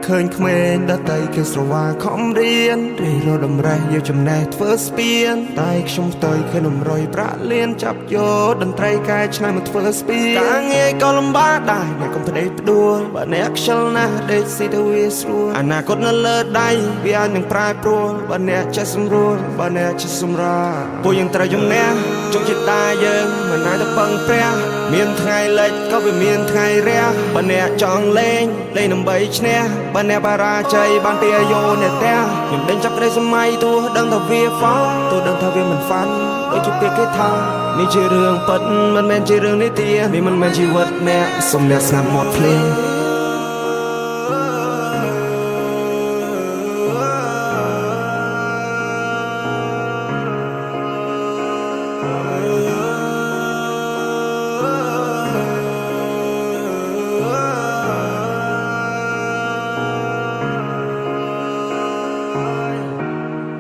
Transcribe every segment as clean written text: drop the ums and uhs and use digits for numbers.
ឃើញក្មេងដតៃគេស្រវាខំរៀនរីរដំរេះយកចំណេះធ្វើស្ពានតែខ្ញុំផ្ទុយឃើញនំរយប្រាក់លៀនចាប់យកតន្ត្រីកែច្នៃមកធ្វើស្ពានការងារក៏លំបាកដែរអ្នកកុំផ្ដេកផ្ដួលបើអ្នកខ្ជិលណាស់ដេកស៊ីទៅវាស្រួលអនាគតនៅលើដៃវាអាចនឹងប្រែប្រួលបើអ្នកចេះសម្រួលបើអ្នកចេះសម្រាពួកយើងត្រូវជំនះជោគជតាយើងមិនអាចទៅពឹងព្រះមានថ្ងៃលិចក៏វាមានថ្ងៃរះបើអ្នកចង់លេងដើម្បីឈ្នះបើអ្នកបរាជ័យបានពីអាយុអ្នកផ្ទះខ្ញុំដេញចាប់ក្តីសម័យទោះដឹងថាវាហ្វទោះដឹងថាវាមិនហ្វាន់ដូចជាពាក្យគេថានេះជារឿងពិតមិនមែនជារឿងនិទាននេះមិនមែនជីវិតអ្នកសុំអ្នកស្នាប់មាត់ភ្លេង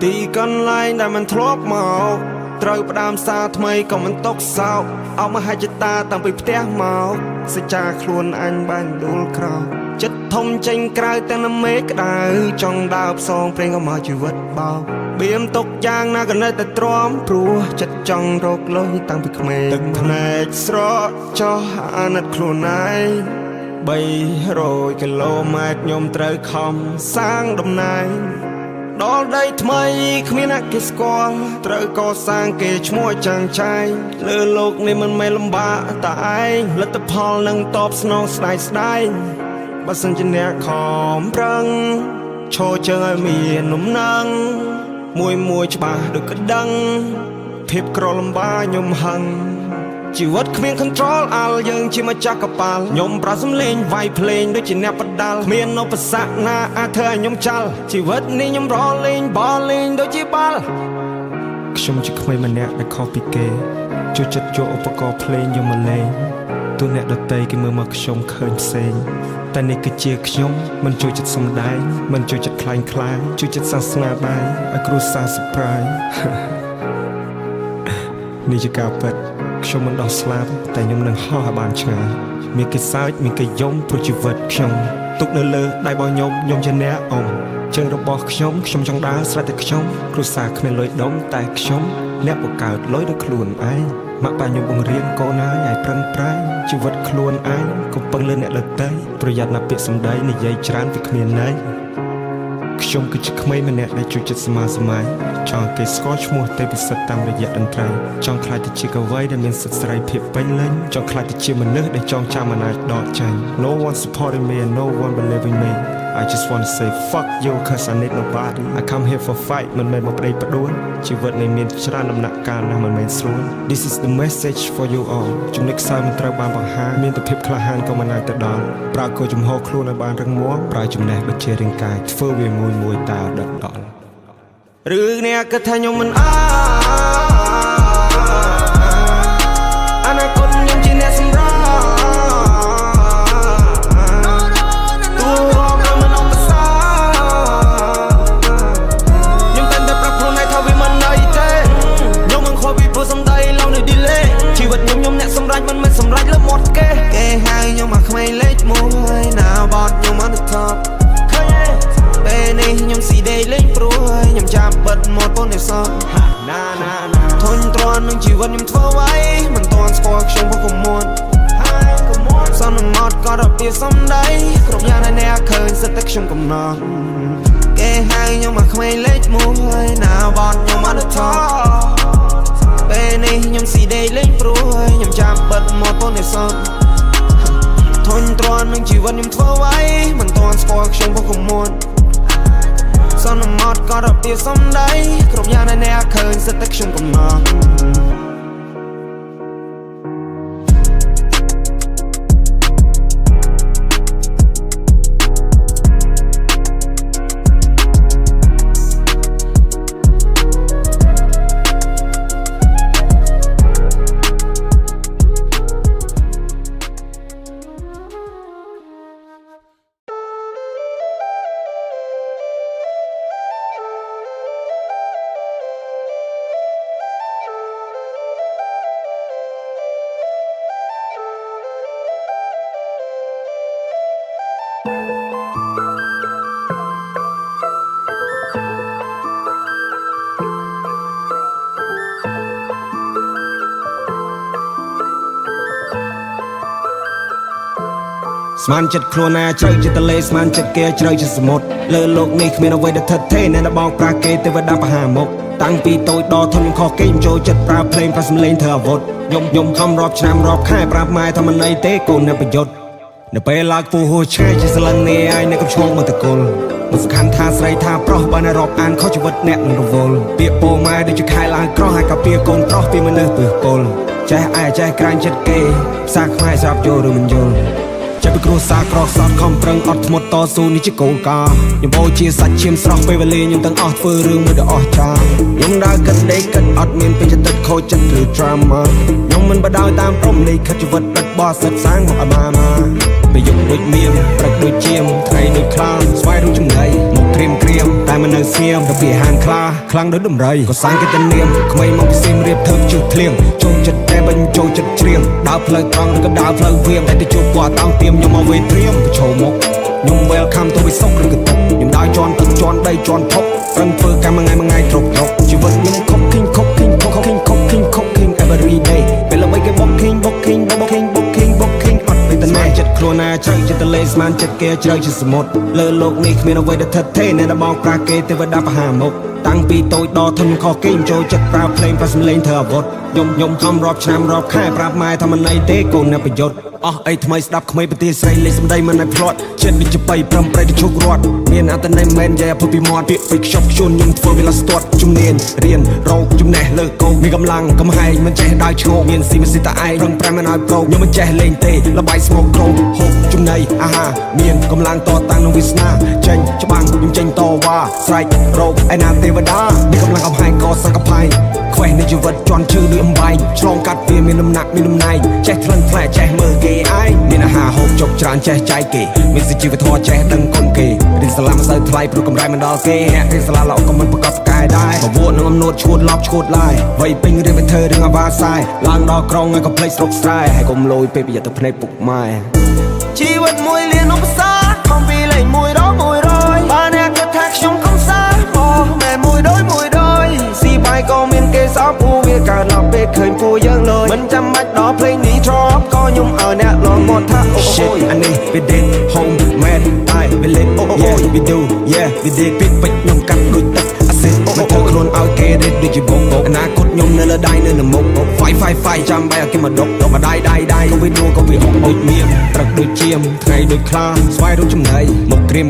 ទីកន្លែងដែលมันធ្លាប់មកត្រូវផ្ដើមសារថ្មីក៏មិនតកសោកអោបមហិច្ឆតាតាំងពីផ្ទះមកសច្ចាខ្លួនអញបានដួលក្រោកចិត្តធំចេញក្រៅទាំងនមេក្តៅចង់ដើរផ្សងព្រេងក៏មកជីវិតបោកបៀមទុកយ៉ាងណាក៏នៅតែទ្រាំព្រោះចិត្តចង់រកលុយតាំងពីក្មេងទឹកភ្នែកស្រកចោះអាណិតខ្លួនឯង300គីឡូម៉ែត្រខ្ញុំត្រូវខំសាងតំណែងដល់ដីថ្មីគ្មានអ្នកគេស្គាល់ត្រូវកសាងគេឈ្មោះចាំងចែងលើលោកនេះមិនមែនលំបាកតែឯងលទ្ធផលនឹងតបស្នងស្ដាយស្ដាយបើសិនជាអ្នកខំប្រឹងឈរជើងឲ្យមាននំណងមួយច្បាស់ដូចក្តឹងភាពក្រលំបាកខ្ញុំហឹងជីវិតគ្មាន control អាល់យើងជាម្ចាស់កប៉ាល់ខ្ញុំប្រើសំឡេងវាយភ្លេងដូចជាអ្នកបដាល់គ្មានឧបសគ្គណាអាចធ្វើឲ្យខ្ញុំចាល់ជីវិតនេះខ្ញុំរលេងបលលេងដូចជាបាល់ខ្ញុំជាក្មេងម្នាក់ដែលខុសពីគេជួយចិត្តយកឧបករណ៍ភ្លេងយកមកលេងទោះអ្នកដទៃគេមើលមកខ្ញុំឃើញផ្សេងតែនេះគឺជាខ្ញុំមិនជួយចិត្តសំដែងមិនជួយចិត្តខ្លាញ់ខ្លាយជួយចិត្តសាសនាដែរឲ្យគ្រួសារ surprise នេះជាការពិតខ្ញុំមិនដោះស្លាប់តែខ្ញុំនឹងហោះឲ្យបានឆ្ងាយមានគេសើចមានគេយំព្រោះជីវិតខ្ញុំទុកនៅលើដៃរបស់ខ្ញុំជាអ្នកអមជើងរបស់ខ្ញុំចង់ដើរស្រេចតែខ្ញុំគ្រួសារគ្មានលុយដុំតែខ្ញុំអ្នកបង្កើតលុយដោយខ្លួនឯងម៉ាក់ប៉ាខ្ញុំបង្រៀនកូនឲ្យប្រឹងប្រែងជីវិតខ្លួនឯងកុំពឹងលើអ្នកដទៃប្រយ័ត្នណាពាក្យសម្ដីនិយាយច្រើនពីគ្មានន័យខ្ញុំគឺជាក្មេងម្នាក់ដែលជួយចិត្តសមាសម័យចង់គេស្គាល់ឈ្មោះទេពិសិដ្ឋតាមរយៈតន្ត្រីចង់ខ្លាចទៅជាកវីដែលមានសិទ្ធិសេរីភាពពេញលេញចង់ខ្លាចទៅជាមនុស្សដែលចងចាំមិនអាចដកចេញ No one supporting me and no one believing me I just want to say fuck you cause I need nobody I come here for fight មិនមែនមកប្តីផ្ដួលជីវិតនេះមានច្រើនដំណាក់កាលណាស់មិនមែនស្រួល This is the message for you all ចំណុចខ្សោយមិនត្រូវបានបង្ហាញមានតែភាពក្លាហានក៏មិនអាចទៅដល់ប្រើគោចំហខ្លួនឲ្យបានរឹងមាំប្រើចំណេះដូចជារាងកាយធ្វើវាមួយតើដិតដល់ឬអ្នកគិតថាខ្ញុំមិនអនាគតខ្ញុំជាអ្នកសម្រាប់ជីវិតខ្ញុំអ្នកសម្រេចមិនមែនសម្រេចលើមាត់គេហៅខ្ញុំមកក្មេងលេខ1ណាបត់ខ្ញុំមកទៅថប់ឃើញទេពេលនេះខ្ញុំស៊ីដេកលេងព្រួយខ្ញុំចាប់បិទមាត់ពនសោះណាធុញទ្រាន់នឹងជីវិតខ្ញុំធ្វើអ្វីមិនទាន់ស្គាល់ខ្ញុំពុកកមួនសន្មត់ក៏របៀបសំដីគ្រប់យ៉ាងដែលអ្នកឃើញសិតតែខ្ញុំកំណត់គេហៅខ្ញុំមកក្មេងលេខ1ណាបត់ខ្ញុំមកទៅថប់ពេលនេះខ្ញុំស៊ីដេកលេងព្រួយខ្ញុំចាប់បិទមាត់ពនសោះធុញទ្រាន់នឹងជីវិតខ្ញុំធ្វើអ្វីមិនទាន់ស្គាល់ខ្ញុំពុកកមួនសន្មត់ក៏របៀបសំដីគ្រប់យ៉ាងដែលអ្នកឃើញសិតតែខ្ញុំកំណត់ ស្មានចិត្តខ្លួនណាជ្រៅចិត្តលេស្មានចិត្តគេជ្រៅចិត្តសមុទ្រលើលោកនេះគ្មានអ្វីដែលថិតថេរអ្នកបងប្រាគេទេវតាបហាមុខតាំងពីតូចដល់ធំខ្ញុំខុសគេចូលចិត្តប្រើភ្លេងប្រើសំឡេងធ្វើអាវុធខ្ញុំខំរាប់ឆ្នាំរាប់ខែប្រាប់ម៉ែថាមិនអីទេកូនអ្នកប្រយុទ្ធនៅពេលឡើងពូហួឆ្ងាយជាស្លឹងនេះឯងអ្នកកំឈ្មោះមកតកុលមិនសំខាន់ថាស្រីថាប្រុសបើនៅរាប់អានខុសជីវិតអ្នកនឹងរវល់ពាក្យពោម៉ែដូចជាខែឡើងក្រោះហើយក៏ពាក្យកូនប្រុសពីមនុស្សពឹសពលចេះឯចេះក្រាញ់ចិត្តគេភាសាខ្មែរស្រាប់យល់ឬមិនយល់ចេះពីគ្រួសារក្រសត់ខំប្រឹងអត់ធ្មត់តស៊ូនេះជាគោលការណ៍ខ្ញុំបោជាសាច់ឈាមស្រស់ពេលវេលាខ្ញុំទាំងអស់ធ្វើរឿងមួយដ៏អស្ចារ្យខ្ញុំដើរគិតដេកគិតអត់មានពេញចិត្តខូចចិត្តឬ drama ខ្ញុំមិនបដោយតាមព្រំនៃខិតជីវិតដិតបោះសិតសាងមកឲ្យបានមកពេលយប់ដូចមៀមព្រឹកដូចជាមថ្ងៃដូចខ្លាស្វែងរកចំណៃមកក្រៀមតែមិននៅស្ងៀមទៅពីហានខ្លាំងដូចដំរីក៏សាំងគេទៅនាមក្មេងមកពីសៀមរាបធ្វើជុះធ្លៀងចូលចិត្តតែបាញ់ចូលចិត្តច្រៀងដើរផ្លូវត្រង់ឬក៏ដើរផ្លូវវាមតែទៅជួបគាត់តោងទៀមខ្ញុំមកវេត្រៀមប្រឈមមុខខ្ញុំ welcome ទៅវិសុខឬក៏ទុកខ្ញុំដើរជន់ទឹកជន់ដីជន់ភពប្រឹងធ្វើកម្មមួយថ្ងៃទ្រពជីវិតខ្ញុំខុបឃីង every day ពេលល្បីគេបុកឃីងអត់ពេលតែចិត្តខ្លួនណាជ្រៅចិត្តលេស្មានចិត្តគេជ្រៅជាសមុទ្រលើលោកនេះគ្មានអ្វីដែលថិតថេរអ្នកបងប្រាគេទេវតាបហាមុខតាំងពីតូចដល់ធំខ្ញុំខុសគេចូលចិត្តប្រើភ្លេងប្រើសំឡេងធ្វើអាវុធខ្ញុំខំរាប់ឆ្នាំរាប់ខែប្រាប់ម៉ែថាមិនអីទេកូនអ្នកប្រយុទ្ធអស់អីថ្មីស្ដាប់ក្មេងប្រទេសស្រីលេខសម្ដីមិនឲ្យផ្្លាត់ចិត្តដូចជាបៃប្រំប្រែទៅជោគរត់មានអត្តន័យមិនយ៉ាអភពីមាត់ពាក្យពេចខ្ជប់ខ្ជួនខ្ញុំធ្វើវាឡាស្ទាត់ជំនាញរៀនរោគចំណេះលើកោមានកម្លាំងកំហែងមិនចេះដើរឈោកមានស៊ីមិនស៊ីតាឯងរឹងប្រាំមិនឲ្យប្រោកខ្ញុំមិនចេះលេងទេលបាយស្មោកក្រោកហូបចំណីអាហារមានកម្លាំងតតាំងនឹងវាសនាចេញច្បាំងខ្ញុំចេញតវ៉ាស្រែករោគឯណាទេវតាមានកម្លាំងកំហែងក៏សង្កផៃខ្វេះនៃជីវិតជន់ជឿដូចអំបែងឆ្លងកាត់វាមានដំណាក់មានដំណែងចេះថ្លឹងថ្លែចេះមើលគេឯងមានអាហារហូបចុកច្រើនចេះចែកគេមានសុជីវធម៌ចេះដឹងគុណគេរៀនសាលាមិនសូវថ្លៃព្រោះកម្រៃមិនដល់គេអ្នករៀនសាលាល្អក៏មិនប្រកបផ្កាយដែរបវួតនឹងអំនួតឈួតឡប់ឈួតឡាយវ័យពេញរៀនវិធើរឿងអាវ៉ាសាយឡើងដល់ក្រុងហើយក៏ភ្លេចស្រុកស្រែហើយកុំលយពេលប្រយ័ត្នទៅភ្នែកពុកម៉ែជីវិតមួយលានឧបសគ្គខំពីលេខ100បើអ្នកគិតថាខ្ញុំកំសាបងមែន100ស៊ីបាយក៏មានគេសោកពូវាកើតឡើងពេលឃើញពូយើងលើមិនចាំបាច់ដល់ភ្លេងនេះត្រប់ក៏ខ្ញុំឲ្យអ្នកលងមាត់ថាអូយអានេះ we did home man I we live yeah we do yeah we did ពីពេជ្រខ្ញុំកាត់ដូចទឹកអាស៊ីមិនធ្វើខ្លួនឲ្យគេរេដូចជាបងអនាគតខ្ញុំនៅលើដៃនៅនឹងមុខ fight ចាំបាយឲ្យគេមកដុកមកដៃក៏វានួក៏វាអុកអុចមៀមព្រឹកដូចជាមថ្ងៃដូចខ្លាស្វែងរកចំណៃមកក្រៀម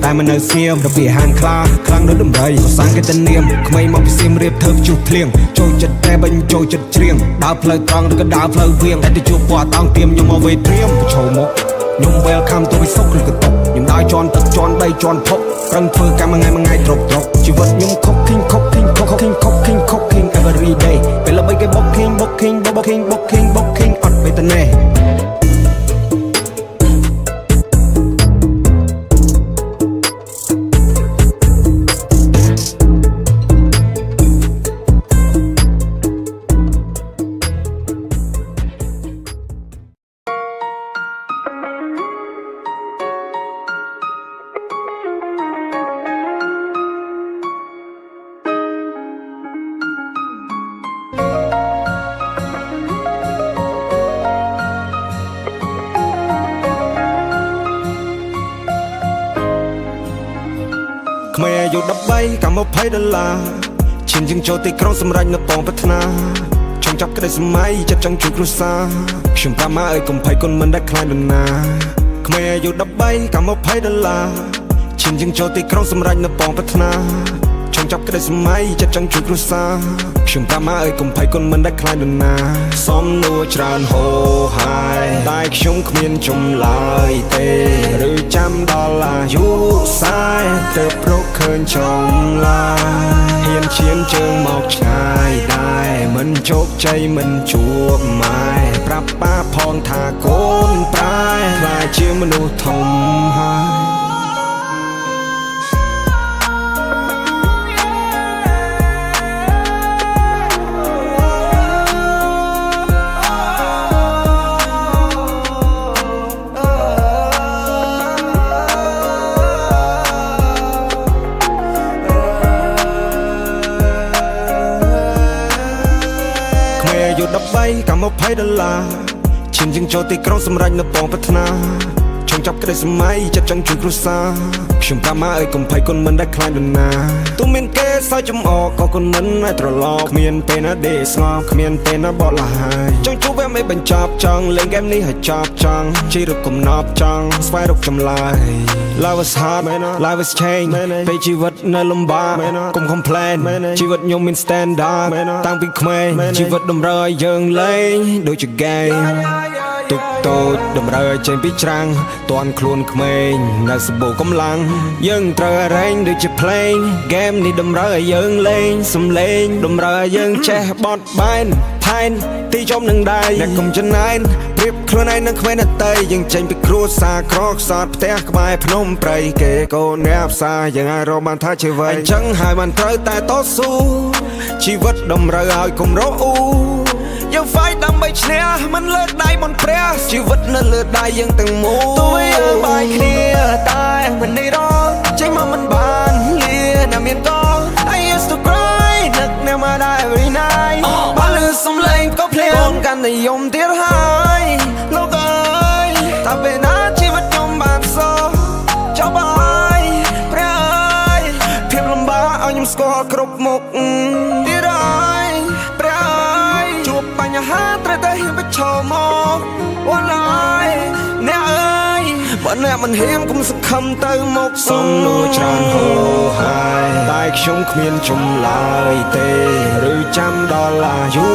តែមិននៅស្ងៀមទៅពីហានខ្លាំងដូចដំរីក៏សាំងគេទៅនាមក្មេងមកពីសៀមរាបធ្វើជុះភ្លៀងចូលចិត្តតែបាញ់ចូលចិត្តច្រៀងដើរផ្លូវត្រង់ឬក៏ដើរផ្លូវវាងតែទៅជួបគាត់តោងទៀមខ្ញុំមកវេត្រៀមប្រឈមមុខខ្ញុំ welcome ទៅវិសុខឬក៏ទុកខ្ញុំដើរជន់ទឹកជន់ដីជន់ភពប្រឹងធ្វើកម្មមួយថ្ងៃទ្រពជីវិតខ្ញុំខុបឃីង every day ពេលល្បីគេបុកឃីងអត់ពេលតែណែខ្មែរអាយុ13កម្ម$20ឈានជាងចូលទីក្រុងសម្រេចនៅពងប្រាថ្នាចង់ចាប់ក្តីសម័យចិត្តចង់ជួយគ្រួសារខ្ញុំប្រាប់ម៉ែឲ្យកុំភ័យគុណមិនដែលខ្លាចនរណាខ្មែរអាយុ13កម្ម$20ឈានជាងចូលទីក្រុងសម្រេចនៅពងប្រាថ្នាចង់ចាប់ក្តីសម័យចិត្តចង់ជួយគ្រួសារខ្ញុំប្រាប់ម៉ែឲ្យកុំភ័យគុណមិនដែលខ្លាចនរណាសំនួរច្រើនហូរហើយតែខ្ញុំគ្មានចម្លើយទេឬចាំដល់អាយុ40ទើបរកឃើញចម្លើយហ៊ានឈានជើងមកឆ្ងាយដែរមិនជោគជ័យមិនជួបម៉ែប្រាប់ប៉ាផងថាកូនប្រែខ្លាចជាមនុស្សធំហើយ13កម្ម$20ឈានជាងចូលទីក្រុងសម្រេចនៅពងប្រាថ្នា ចង់ចាប់ក្តីសម័យចិត្តចង់ជួយគ្រួសារខ្ញុំប្រមាអើយកុំភ័យគុណមិនដែលខ្លាចនរណាទោះមានគេសើចំអកក៏គុណមិនឲ្យត្រឡប់គ្មានពេលណាដេកស្ងប់គ្មានពេលណាបត់លាហើយចង់ជួបវាមិនបញ្ចប់ចង់លេងហ្គេមនេះឲ្យចប់ចង់ជិះរកកំណប់ចង់ស្វែងរកចម្លើយ Life is hard Life is change ពេលជីវិតនៅលំបាកកុំ complain ជីវិតខ្ញុំមាន standard តាំងពីក្មេងជីវិតតម្រូវឲ្យយើងលេងដូចជា game ទុកតូចតម្រូវឲ្យចេញពីច្រាំងតាន់ខ្លួនក្មេងនៅសបោកម្លាំងយើងត្រូវរែងដូចជា play game នេះតម្រូវឲ្យយើងលេងសំលេងតម្រូវឲ្យយើងចេះបត់បែនថែនទីចំនឹងដៃអ្នកកុំចំណែនប្រៀបខ្លួនឯងនឹងក្មេងដតីយើងចេញពីគ្រួសារក្រខ្សត់ផ្ទះក្បែរភ្នំព្រៃគេកូនអ្នកផ្សារយើងអាចរកបានថាជាអ្វីអញ្ចឹងហើយបានត្រូវតែតស៊ូជីវិតតម្រូវឲ្យកុំរអ៊ូយើង fight ដើម្បីឈ្នះមិនលើកដៃមុនព្រះជីវិតនៅលើដៃយើងទាំងមូលទោះយើងបែកគ្នាតែមិននេះរកចេញមកមិនបានលាណាមានកល I used to cry នឹកអ្នកមកដែរ every night បើលឺសំឡេងក៏ភ្លៀងកាន់តែយំទៀតហើយលោកអើយតើពេលណាជីវិតខ្ញុំបានសោះចប់ហើយព្រះអើយភាពលំបាកឲ្យខ្ញុំស្គាល់គ្រប់មុខទៀតហើយព្រះអើយជួបបញ្ហាត្រូវតែហ៊ានប្រឈមមកអូនអើយអ្នកអើយបើអ្នកមិនហ៊ានកុំសង្ឃឹមទៅមកសំណួរច្រើនហូរហើយតែខ្ញុំគ្មានចម្លើយទេឬចាំដល់អាយុ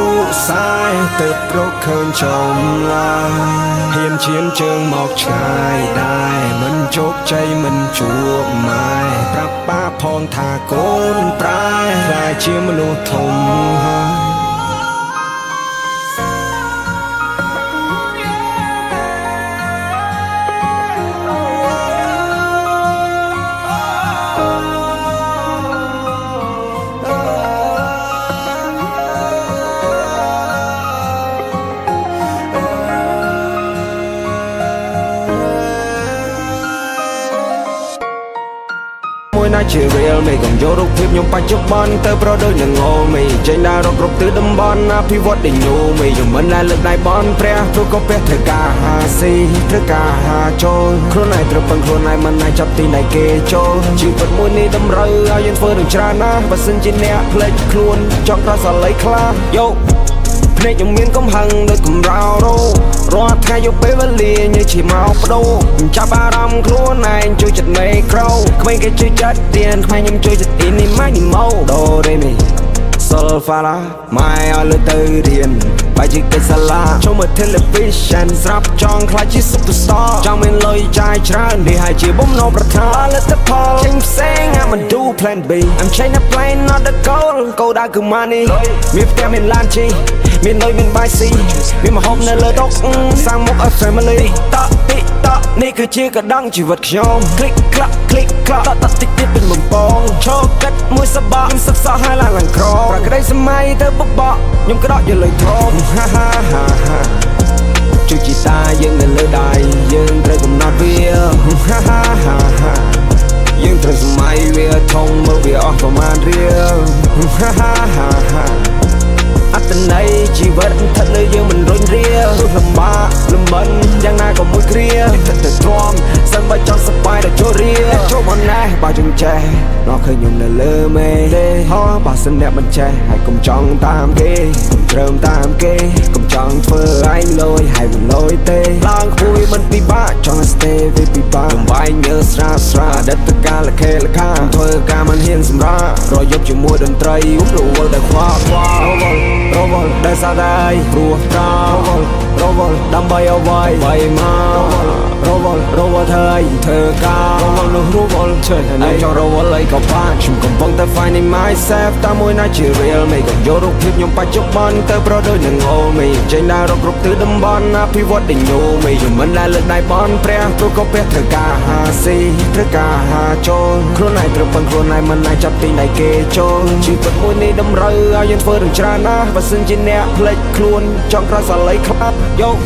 សាយទៅប្រកឃើញចម្លើយហ៊ានឈានជើងមកឆ្ងាយដែរមិនជោគជ័យមិនជួបម៉ែប្រាប់ប៉ាផងថាកូនប្រែខ្លាចជាមនុស្សធំហើយ ណាជា real មេកុំយករូបភាពខ្ញុំបច្ចុប្បន្នទៅប្រដូចនឹងអូមីចេញដើររកគ្រប់ទិសតំបន់អភិវឌ្ឍដេញញូមីខ្ញុំមិនដែលលើកដៃបន់ព្រះព្រោះក៏ព្រះត្រូវការហាស៊ីត្រូវការហាចូលខ្លួនឯងត្រូវពឹងខ្លួនឯងមិនអាចចាប់ទីណៃគេចូលជីវិតមួយនេះតម្រូវឲ្យយើងធ្វើរឿងច្រើនណាស់បើសិនជាអ្នកភ្លេចខ្លួនចង់ក្រសលៃខ្លះយោភ្នែកខ្ញុំមានកំហឹងដូចកំរោរោរាល់ថ្ងៃយកពេលវេលាញើសឈីមកបដូរចាប់អារម្មណ៍ខ្លួនឯងជួយចិត្តមេក្រូក្មេងគេជួយចិត្តទៀនក្មេងខ្ញុំជួយចិត្តអ៊ីនីម៉ាញីម៉ូដូរេមីសូលហ្វាឡាម៉ែឲ្យលើទៅរៀនបាយជីកិច្ចសាលាចូលមើល television ស្រាប់ចង់ខ្លាចជា superstar ចង់មានលុយចាយច្រើននេះហើយជាបំណងប្រាថ្នាផលិតផលចេញផ្សេង I'm gonna do plan B I'm trying to play not the goal គោលដៅគឺ money មានផ្ទះមានឡានជិះមានលុយមានបាយស៊ីមានម្ហូបនៅលើតុសាំងមុខឲ្យ family តតិតនេះគឺជាកណ្ដងជីវិតខ្ញុំ click clack click clack តតិទៀតเป็นបំពងឈោកាត់មួយសបកខ្ញុំសិក្សាឲ្យឡើងក្រប្រក្តីសម័យទៅបបកខ្ញុំក្តោកយកលុយធំហាហាហាហាជួយជីតាយើងនៅលើដៃយើងត្រូវកំណត់វាហាហាហាហាយើងត្រូវសម័យវាធំមើលវាអស់ប្រមាណរៀលហាហាហាហាអត្តន័យជីវិតស្ថិតលើយើងមិនរុញរាទោះលំបាកលំមិនយ៉ាងណាក៏មួយគ្រាទឹកទៅទ្រាំសិនបើចង់សប្បាយដល់ចូលរៀចូលមកណែបើចង់ចេះដល់ឃើញខ្ញុំនៅលើមេទេហោះបើសិនអ្នកមិនចេះហើយកុំចង់តាមគេកុំត្រឹមតាមគេកុំចង់ធ្វើឯងលយហើយមិនលយទេឡើងខ្ពស់មិនពិបាកចង់ stay វាពិបាកបាយញើស្រាស្រាអតីតកាលលខេលខាធ្វើការមិនហ៊ានសម្រារយប់ជាមួយតន្ត្រីរវល់តែខ្វល់រវល់ដែលសាដែរព្រោះតរវល់ដើម្បីអ្វីបីមករវល់ធ្វើការរវល់នោះរវល់ជឿតែចង់រវល់អីក៏បានខ្ញុំកំពុងតែ finding myself តាមមួយណាជា real មេក៏យករូបភាពខ្ញុំបច្ចុប្បន្នទៅប្រដូចនឹងអូមីចេញដើររកគ្រប់ទិសតំបន់អភិវឌ្ឍដេញញូមីខ្ញុំមិនដែលលើកដៃបន់ព្រះព្រោះក៏ព្រះត្រូវការហាស៊ីត្រូវការហាចូលខ្លួនឯងត្រូវពឹងខ្លួនឯងមិនអាចចាប់ទីណៃគេចូលជីវិតមួយនេះតម្រូវឲ្យយើងធ្វើរឿងច្រើនណាស់បើសិនជាអ្នកភ្លេចខ្លួនចង់ក្រសលៃខ្លាប់យក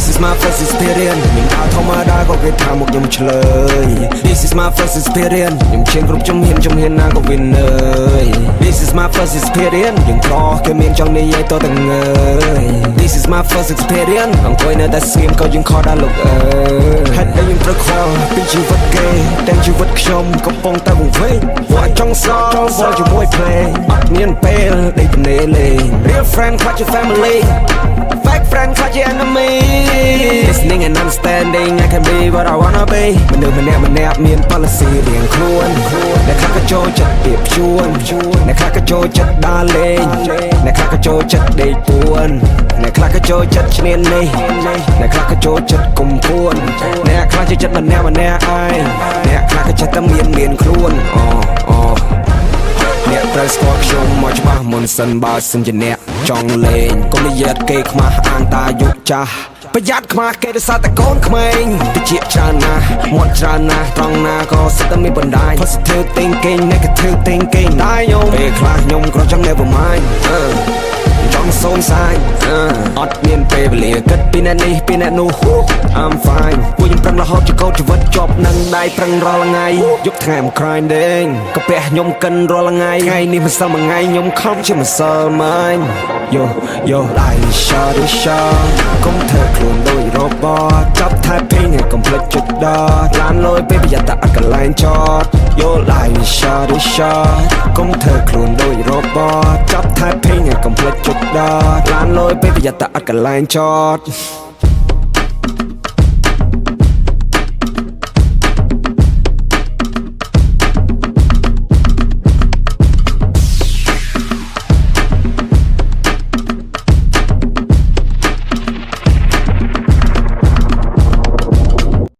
This is my first experience ខ្ញុំដើរធម្មតាក៏គេថាមកខ្ញុំឆ្លើយ This is my first experience ខ្ញុំឈានគ្រប់ជំហានណាក៏ winner This is my first experience យើងក្រគេមានចង់និយាយតទាំងអើយ This is my first experience អង្គុយនៅតែស្ងៀមក៏យើងខកដល់លោកអើយហេតុអីយើងត្រូវខ្វល់ពីជីវិតគេទាំងជីវិតខ្ញុំកំពុងតែវង្វេងព្រោះចង់សល់ជាមួយ play អត់មានពេលដេកភ្នែលេង Real friend ខ្លាចជា family Fake friend ខ្លាចជា enemy Listening and understanding I can be what I wanna be មនុស្សម្នាក់មាន policy រៀងខ្លួនអ្នកខ្លះក៏ចូលចិត្តទៀបជួនអ្នកខ្លះក៏ចូលចិត្តដើរលេងអ្នកខ្លះក៏ចូលចិត្តដេកពួនអ្នកខ្លះក៏ចូលចិត្តឈ្នាននេះអ្នកខ្លះក៏ចូលចិត្តគុំពួនអ្នកខ្លះចូលចិត្តម្នាក់ឯងអ្នកខ្លះក៏ចិត្តតែមានខ្លួនអ្នកត្រូវស្គាល់ខ្ញុំមកច្បាស់មុនសិនបើសិនជាអ្នកចង់លេងកុំនិយាយគេខ្មាស់អាងតាយុចាស់ប្រយ័ត្នខ្មាស់គេដោយសារតែកូនក្មេងតិចច្រើនណាស់មាត់ច្រើនណាស់ត្រង់ណាក៏សិតតែមានបណ្ដាញ Positive thinking negative thinking តែខ្ញុំពេលខ្លះខ្ញុំក៏ចង់ never mind ចង់សូមសាយអត់មានពេលវេលាគិតពីអ្នកនេះពីអ្នកនោះ I'm fine ពួកខ្ញុំប្រឹងរហូតជាកោតជីវិតជាប់នឹងដៃប្រឹងរាល់ថ្ងៃយប់ថ្ងៃមិន grinding កាពះខ្ញុំកិនរាល់ថ្ងៃថ្ងៃនេះមិនសិលមួយថ្ងៃខ្ញុំខំជាមិនសិលម៉ាញ់ Yo like shot កុំធ្វើខ្លួនដូចរបត់ចាប់ typing ឲ្យកុំភ្លេចចុចដតឡានលយពេលប្រយ័ត្នតែអត់កន្លែងចត Yo like shot កុំធ្វើខ្លួនដូចរបត់ចាប់ typing ឲ្យកុំភ្លេចចុចដតឡានលយពេលប្រយ័ត្នតែអត់កន្លែងចត